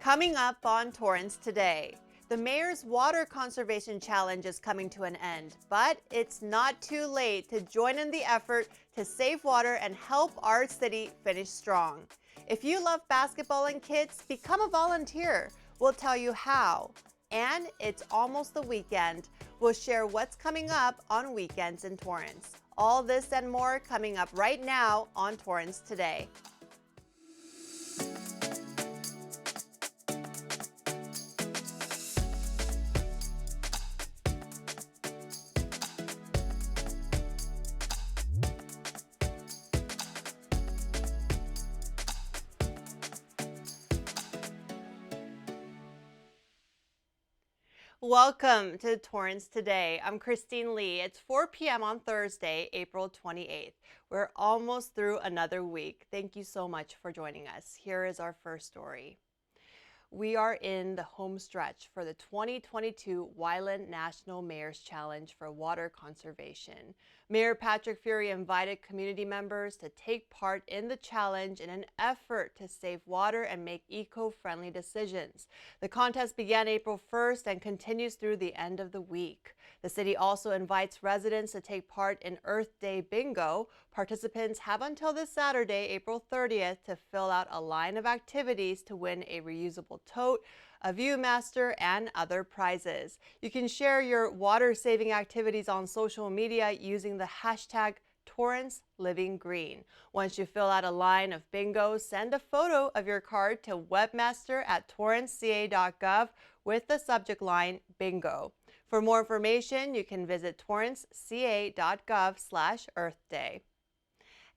Coming up on Torrance Today, the Mayor's Water Conservation Challenge is coming to an end, but it's not too late to join in the effort to save water and help our city finish strong. If you love basketball and kids, become a volunteer. We'll tell you how. And it's almost the weekend. We'll share what's coming up on weekends in Torrance. All this and more coming up right now on Torrance Today. Welcome to Torrance Today. I'm Christine Lee. It's 4 p.m. on Thursday, April 28th. We're almost through another week. Thank you so much for joining us. Here is our first story. We are in the home stretch for the 2022 Wyland National Mayor's Challenge for Water Conservation. Mayor Patrick Fury invited community members to take part in the challenge in an effort to save water and make eco-friendly decisions. The contest began April 1st and continues through the end of the week. The city also invites residents to take part in Earth Day Bingo. Participants have until this Saturday, April 30th, to fill out a line of activities to win a reusable tote, a Viewmaster, and other prizes. You can share your water-saving activities on social media using the hashtag #TorranceLivingGreen. Once you fill out a line of bingo, send a photo of your card to webmaster@torranceca.gov with the subject line bingo. For more information, you can visit torranceca.gov/Earth Day.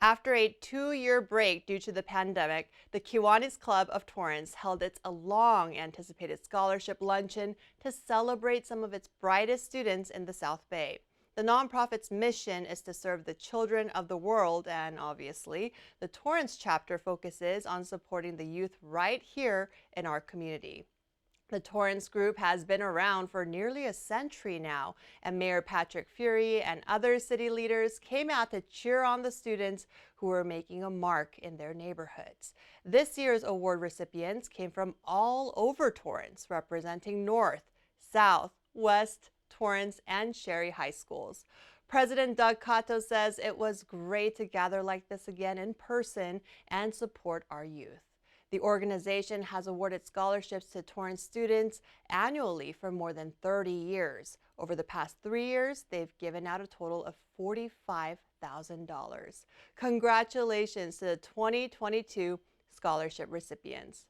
After a 2-year break due to the pandemic, the Kiwanis Club of Torrance held its long-anticipated scholarship luncheon to celebrate some of its brightest students in the South Bay. The nonprofit's mission is to serve the children of the world, and obviously, the Torrance chapter focuses on supporting the youth right here in our community. The Torrance Group has been around for nearly a century now, and Mayor Patrick Fury and other city leaders came out to cheer on the students who were making a mark in their neighborhoods. This year's award recipients came from all over Torrance, representing North, South, West, Torrance, and Sherry high schools. President Doug Cotto says it was great to gather like this again in person and support our youth. The organization has awarded scholarships to Torrance students annually for more than 30 years. Over the past 3 years, they've given out a total of $45,000. Congratulations to the 2022 scholarship recipients.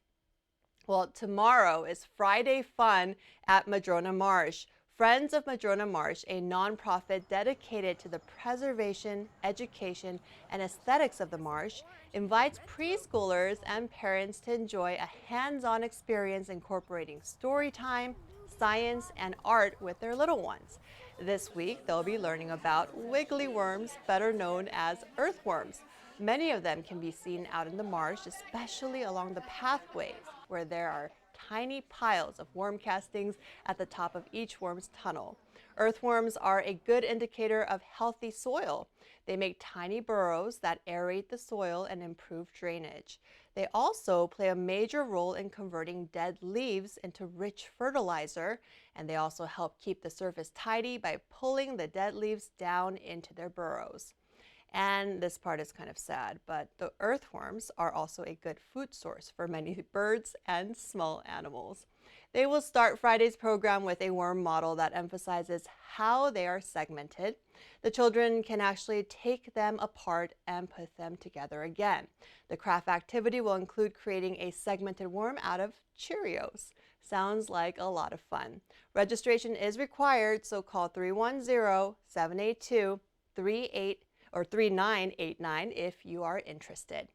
Well, tomorrow is Friday Fun at Madrona Marsh. Friends of Madrona Marsh, a nonprofit dedicated to the preservation, education, and aesthetics of the marsh, invites preschoolers and parents to enjoy a hands-on experience incorporating story time, science, and art with their little ones. This week, they'll be learning about wiggly worms, better known as earthworms. Many of them can be seen out in the marsh, especially along the pathways where there are tiny piles of worm castings at the top of each worm's tunnel. Earthworms are a good indicator of healthy soil. They make tiny burrows that aerate the soil and improve drainage. They also play a major role in converting dead leaves into rich fertilizer, and they also help keep the surface tidy by pulling the dead leaves down into their burrows. And this part is kind of sad, but the earthworms are also a good food source for many birds and small animals. They will start Friday's program with a worm model that emphasizes how they are segmented. The children can actually take them apart and put them together again. The craft activity will include creating a segmented worm out of Cheerios. Sounds like a lot of fun. Registration is required, so call 310-782-3989 if you are interested.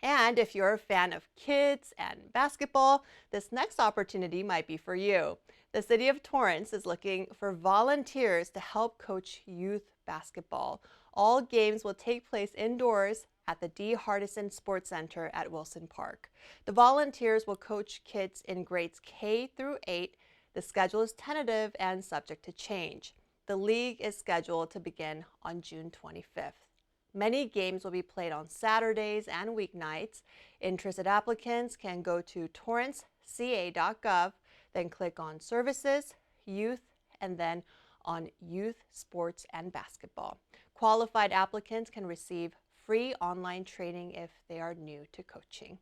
And if you're a fan of kids and basketball, this next opportunity might be for you. The City of Torrance is looking for volunteers to help coach youth basketball. All games will take place indoors at the D. Hardison Sports Center at Wilson Park. The volunteers will coach kids in grades K through 8. The schedule is tentative and subject to change. The league is scheduled to begin on June 25th. Many games will be played on Saturdays and weeknights. Interested applicants can go to ca.gov, then click on Services, Youth, and then on Youth, Sports, and Basketball. Qualified applicants can receive free online training if they are new to coaching.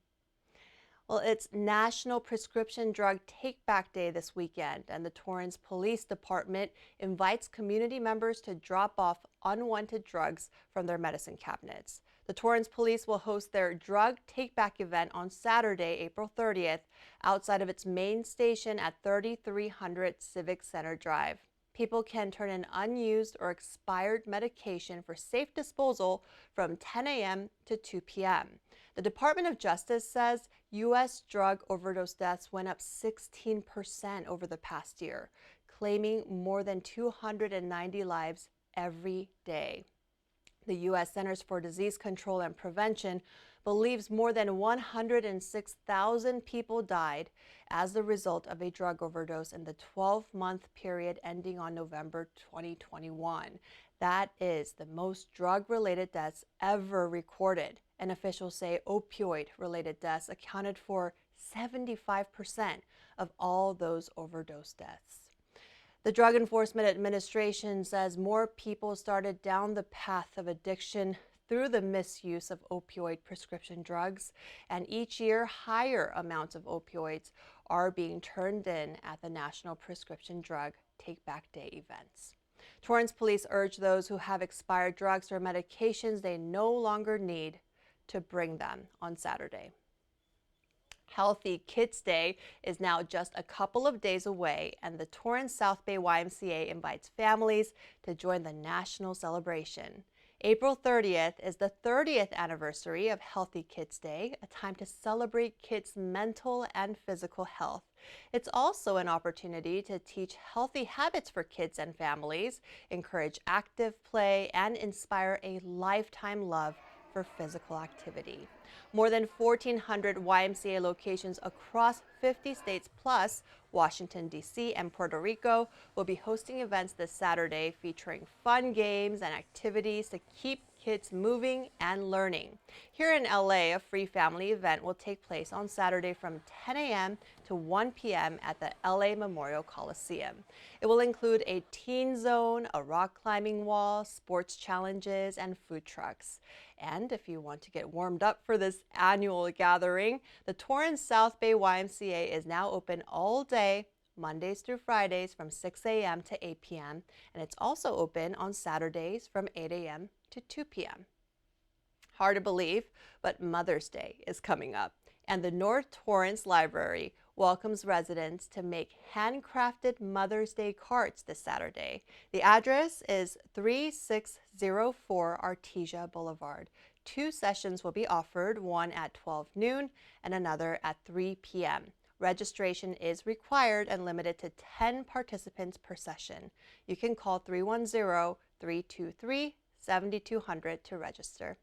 Well, it's National Prescription Drug Take Back Day this weekend, and the Torrance Police Department invites community members to drop off unwanted drugs from their medicine cabinets. The Torrance Police will host their Drug Take Back event on Saturday, April 30th, outside of its main station at 3300 Civic Center Drive. People can turn in unused or expired medication for safe disposal from 10 a.m. to 2 p.m. The Department of Justice says U.S. drug overdose deaths went up 16% over the past year, claiming more than 290 lives every day. The U.S. Centers for Disease Control and Prevention believes more than 106,000 people died as the result of a drug overdose in the 12-month period ending on November 2021. That is the most drug-related deaths ever recorded, and officials say opioid-related deaths accounted for 75% of all those overdose deaths. The Drug Enforcement Administration says more people started down the path of addiction through the misuse of opioid prescription drugs, and each year higher amounts of opioids are being turned in at the National Prescription Drug Take Back Day events. Torrance Police urge those who have expired drugs or medications they no longer need to bring them on Saturday. Healthy Kids Day is now just a couple of days away, and the Torrance South Bay YMCA invites families to join the national celebration. April 30th is the 30th anniversary of Healthy Kids Day, a time to celebrate kids' mental and physical health. It's also an opportunity to teach healthy habits for kids and families, encourage active play, and inspire a lifetime love for physical activity. More than 1,400 YMCA locations across 50 states plus Washington, D.C. and Puerto Rico will be hosting events this Saturday featuring fun games and activities to keep kids moving and learning. Here in LA, a free family event will take place on Saturday from 10 a.m. to 1 p.m. at the LA Memorial Coliseum. It will include a teen zone, a rock climbing wall, sports challenges, and food trucks. And if you want to get warmed up for this annual gathering, the Torrance South Bay YMCA is now open all day, Mondays through Fridays from 6 a.m. to 8 p.m. And it's also open on Saturdays from 8 a.m. to 2 p.m. Hard to believe, but Mother's Day is coming up, and the North Torrance Library welcomes residents to make handcrafted Mother's Day cards this Saturday. The address is 3604 Artesia Boulevard. 2 sessions will be offered, one at 12 noon and another at 3 p.m. Registration is required and limited to 10 participants per session. You can call 310-323-7200 to register.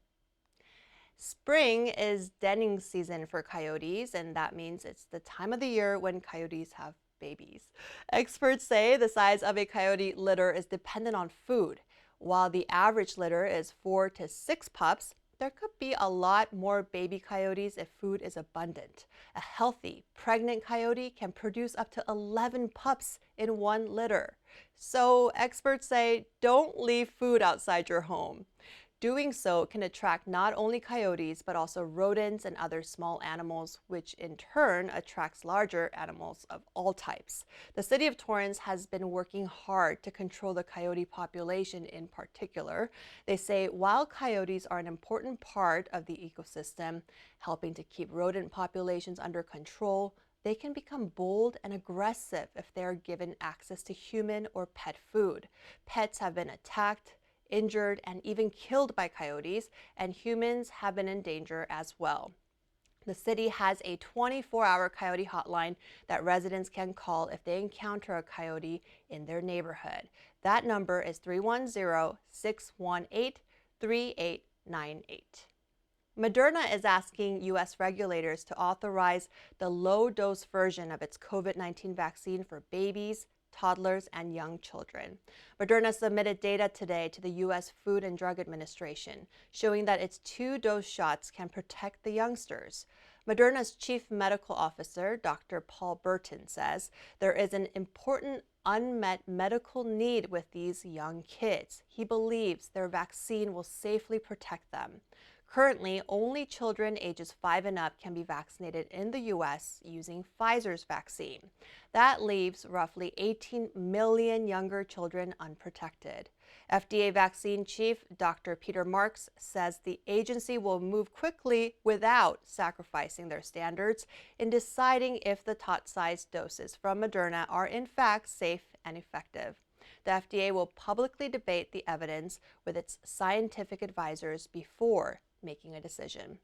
Spring is denning season for coyotes, and that means it's the time of the year when coyotes have babies. Experts say the size of a coyote litter is dependent on food. While the average litter is 4 to 6 pups, there could be a lot more baby coyotes if food is abundant. A healthy, pregnant coyote can produce up to 11 pups in one litter. So experts say don't leave food outside your home. Doing so can attract not only coyotes, but also rodents and other small animals, which in turn attracts larger animals of all types. The City of Torrance has been working hard to control the coyote population in particular. They say while coyotes are an important part of the ecosystem, helping to keep rodent populations under control, they can become bold and aggressive if they are given access to human or pet food. Pets have been attacked, injured, and even killed by coyotes, and humans have been in danger as well. The city has a 24-hour coyote hotline that residents can call if they encounter a coyote in their neighborhood. That number is 310-618-3898. Moderna is asking U.S. regulators to authorize the low-dose version of its COVID-19 vaccine for babies, toddlers, and young children. Moderna submitted data today to the U.S. Food and Drug Administration, showing that its 2-dose shots can protect the youngsters. Moderna's chief medical officer, Dr. Paul Burton, says there is an important unmet medical need with these young kids. He believes their vaccine will safely protect them. Currently, only children ages 5 and up can be vaccinated in the U.S. using Pfizer's vaccine. That leaves roughly 18 million younger children unprotected. FDA vaccine chief Dr. Peter Marks says the agency will move quickly without sacrificing their standards in deciding if the tot-sized doses from Moderna are in fact safe and effective. The FDA will publicly debate the evidence with its scientific advisors before making a decision.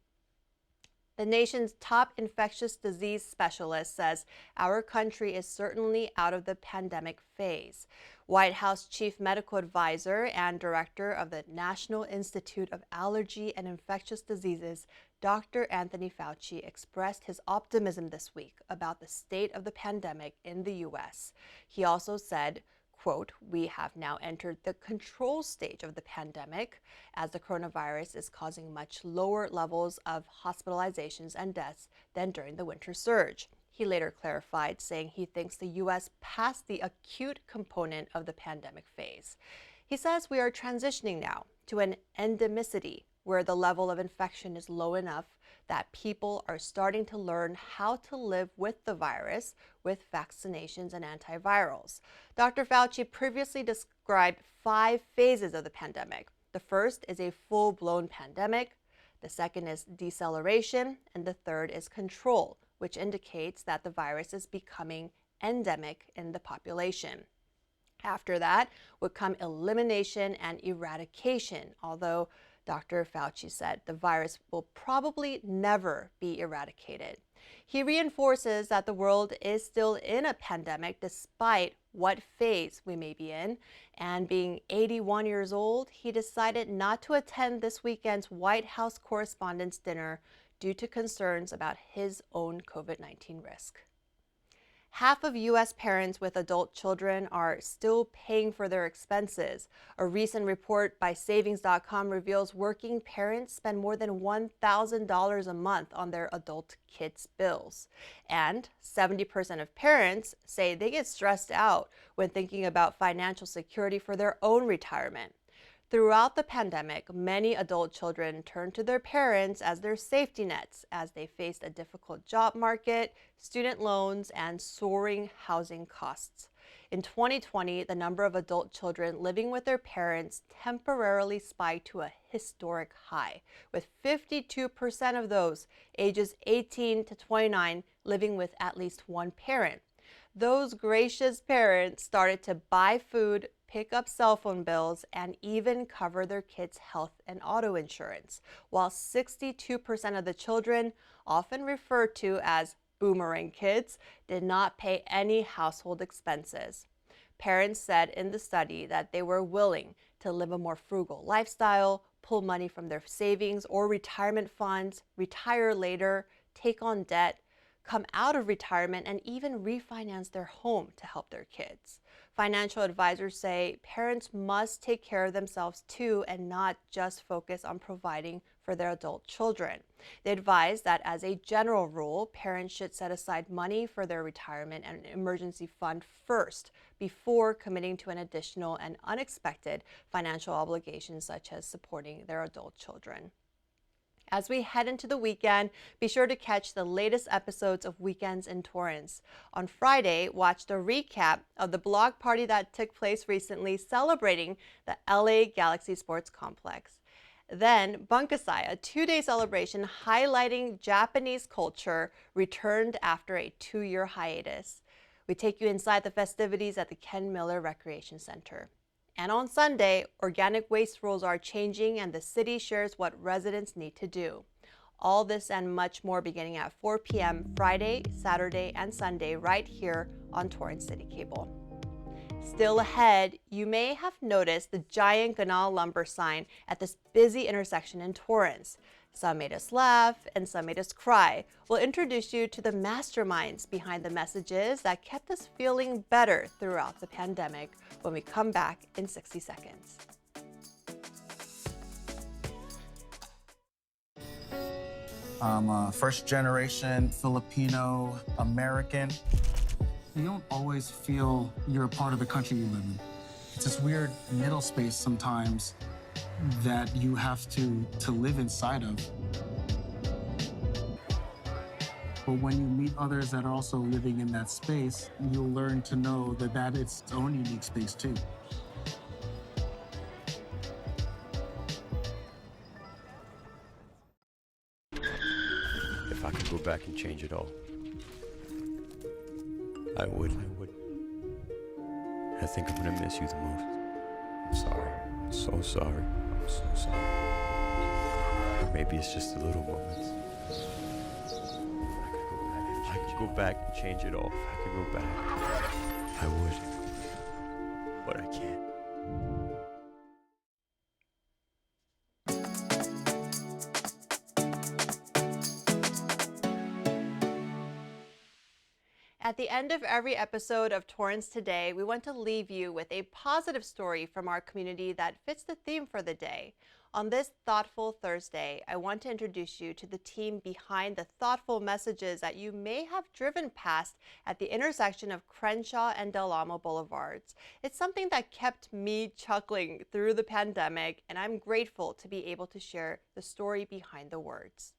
The nation's top infectious disease specialist says our country is certainly out of the pandemic phase. White House Chief Medical Advisor and Director of the National Institute of Allergy and Infectious Diseases, Dr. Anthony Fauci, expressed his optimism this week about the state of the pandemic in the U.S. He also said, quote, "We have now entered the control stage of the pandemic as the coronavirus is causing much lower levels of hospitalizations and deaths than during the winter surge." He later clarified, saying he thinks the U.S. passed the acute component of the pandemic phase. He says we are transitioning now to an endemicity, where the level of infection is low enough that people are starting to learn how to live with the virus with vaccinations and antivirals. Dr. Fauci previously described 5 phases of the pandemic. The first is a full-blown pandemic, the second is deceleration, and the third is control, which indicates that the virus is becoming endemic in the population. After that would come elimination and eradication, although Dr. Fauci said the virus will probably never be eradicated. He reinforces that the world is still in a pandemic despite what phase we may be in, and being 81 years old, he decided not to attend this weekend's White House Correspondents' Dinner due to concerns about his own COVID-19 risk. Half of U.S. parents with adult children are still paying for their expenses. A recent report by Savings.com reveals working parents spend more than $1,000 a month on their adult kids' bills. And 70% of parents say they get stressed out when thinking about financial security for their own retirement. Throughout the pandemic, many adult children turned to their parents as their safety nets as they faced a difficult job market, student loans, and soaring housing costs. In 2020, the number of adult children living with their parents temporarily spiked to a historic high, with 52% of those ages 18 to 29 living with at least one parent. Those gracious parents started to buy food, pick up cell phone bills, and even cover their kids' health and auto insurance, while 62% of the children, often referred to as boomerang kids, did not pay any household expenses. Parents said in the study that they were willing to live a more frugal lifestyle, pull money from their savings or retirement funds, retire later, take on debt, come out of retirement, and even refinance their home to help their kids. Financial advisors say parents must take care of themselves too and not just focus on providing for their adult children. They advise that as a general rule, parents should set aside money for their retirement and emergency fund first before committing to an additional and unexpected financial obligation such as supporting their adult children. As we head into the weekend, be sure to catch the latest episodes of Weekends in Torrance. On Friday, watch the recap of the blog party that took place recently celebrating the LA Galaxy Sports Complex. Then, Bunkasai, a 2-day celebration highlighting Japanese culture, returned after a 2-year hiatus. We take you inside the festivities at the Ken Miller Recreation Center. And on Sunday, organic waste rules are changing and the city shares what residents need to do. All this and much more beginning at 4 p.m. Friday, Saturday, and Sunday right here on Torrance City Cable. Still ahead, you may have noticed the giant GANAHL lumber sign at this busy intersection in Torrance. Some made us laugh and some made us cry. We'll introduce you to the masterminds behind the messages that kept us feeling better throughout the pandemic when we come back in 60 seconds. I'm a first-generation Filipino American. You don't always feel you're a part of the country you live in. It's this weird middle space sometimes that you have to live inside of. But when you meet others that are also living in that space, you'll learn to know that that is its own unique space too. If I could go back and change it all, I would. I think I'm gonna miss you the most. I'm sorry. I'm so sorry. I'm so sorry. Maybe it's just the little moments. If I could go back and change it all, if I could go back, I would. But I can't. At the end of every episode of Torrance Today, we want to leave you with a positive story from our community that fits the theme for the day. On this Thoughtful Thursday, I want to introduce you to the team behind the thoughtful messages that you may have driven past at the intersection of Crenshaw and Del Amo Boulevards. It's something that kept me chuckling through the pandemic, and I'm grateful to be able to share the story behind the words.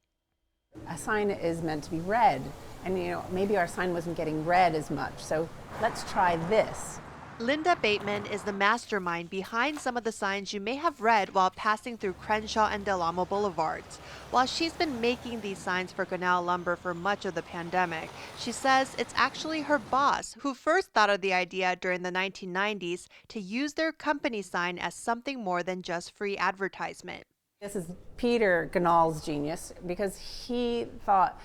A sign is meant to be read, and maybe our sign wasn't getting read as much, so let's try this. Linda Bateman is the mastermind behind some of the signs you may have read while passing through Crenshaw and Del Amo Boulevards. While she's been making these signs for GANAHL Lumber for much of the pandemic, she says it's actually her boss who first thought of the idea during the 1990s to use their company sign as something more than just free advertisement. This is Peter GANAHL's genius, because he thought,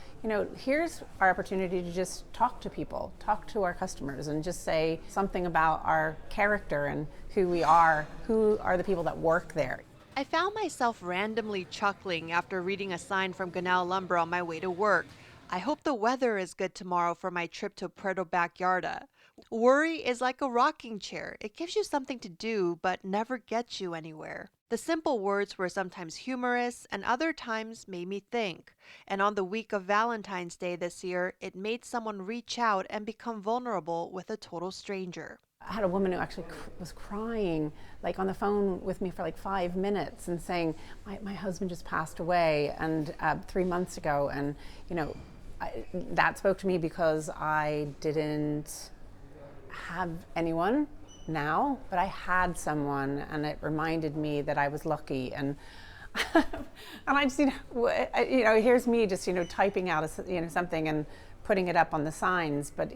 here's our opportunity to just talk to people, talk to our customers, and just say something about our character and who we are, who are the people that work there. I found myself randomly chuckling after reading a sign from GANAHL Lumber on my way to work. I hope the weather is good tomorrow for my trip to Puerto Backyarda. Worry is like a rocking chair. It gives you something to do, but never gets you anywhere. The simple words were sometimes humorous and other times made me think. And on the week of Valentine's Day this year, it made someone reach out and become vulnerable with a total stranger. I had a woman who actually was crying, on the phone with me for 5 minutes and saying, my husband just passed away and 3 months ago, and that spoke to me because I didn't have anyone now, but I had someone, and it reminded me that I was lucky. And and I just here's me just typing out something and putting it up on the signs, but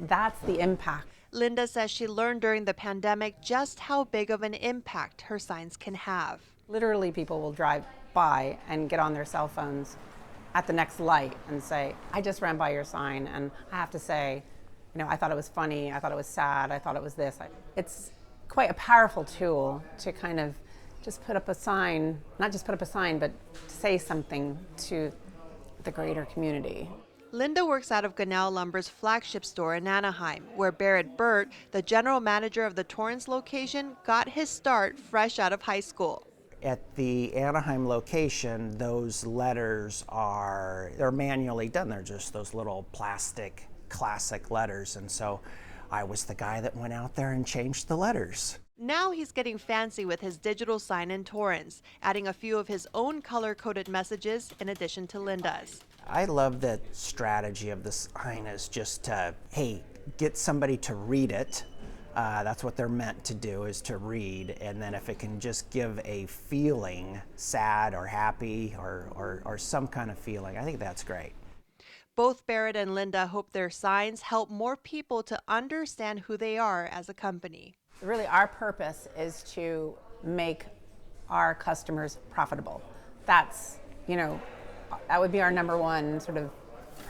that's the impact. Linda says she learned during the pandemic just how big of an impact her signs can have. Literally, people will drive by and get on their cell phones at the next light and say, I just ran by your sign, and I have to say, I thought it was funny, I thought it was sad, I thought it was this. It's quite a powerful tool to kind of just put up a sign, not just put up a sign, but say something to the greater community. Linda works out of GANAHL Lumber's flagship store in Anaheim, where Barrett Burt, the general manager of the Torrance location, got his start fresh out of high school. At the Anaheim location, those letters they're manually done. They're just those little plastic classic letters, and so I was the guy that went out there and changed the letters. Now he's getting fancy with his digital sign in Torrance, adding a few of his own color-coded messages in addition to Linda's. I love the strategy of the sign is just to, hey, get somebody to read it. That's what they're meant to do, is to read, and then if it can just give a feeling, sad or happy or some kind of feeling, I think that's great. Both Barrett and Linda hope their signs help more people to understand who they are as a company. Really, our purpose is to make our customers profitable. That's, that would be our number one sort of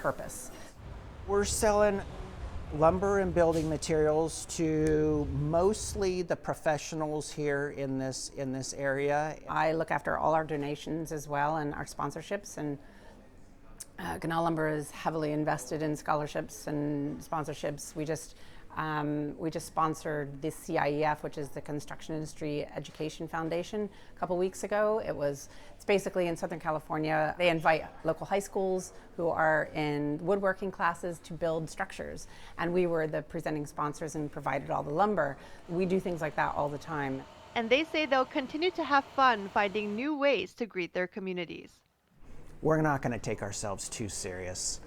purpose. We're selling lumber and building materials to mostly the professionals here in this area. I look after all our donations as well and our sponsorships, and GANAHL Lumber is heavily invested in scholarships and sponsorships. We just We just sponsored the CIEF, which is the Construction Industry Education Foundation, a couple weeks ago. It's basically in Southern California. They invite local high schools who are in woodworking classes to build structures. And we were the presenting sponsors and provided all the lumber. We do things like that all the time. And they say they'll continue to have fun finding new ways to greet their communities. We're not going to take ourselves too serious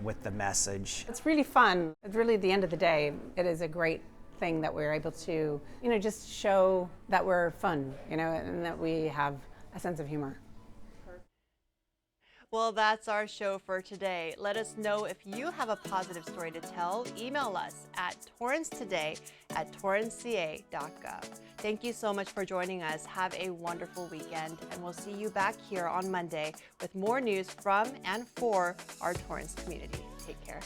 with the message. It's really fun. It's really, at the end of the day, it is a great thing that we're able to, just show that we're fun, and that we have a sense of humor. Well, that's our show for today. Let us know if you have a positive story to tell. Email us at torrancetoday@torranceca.gov. Thank you so much for joining us. Have a wonderful weekend, and we'll see you back here on Monday with more news from and for our Torrance community. Take care.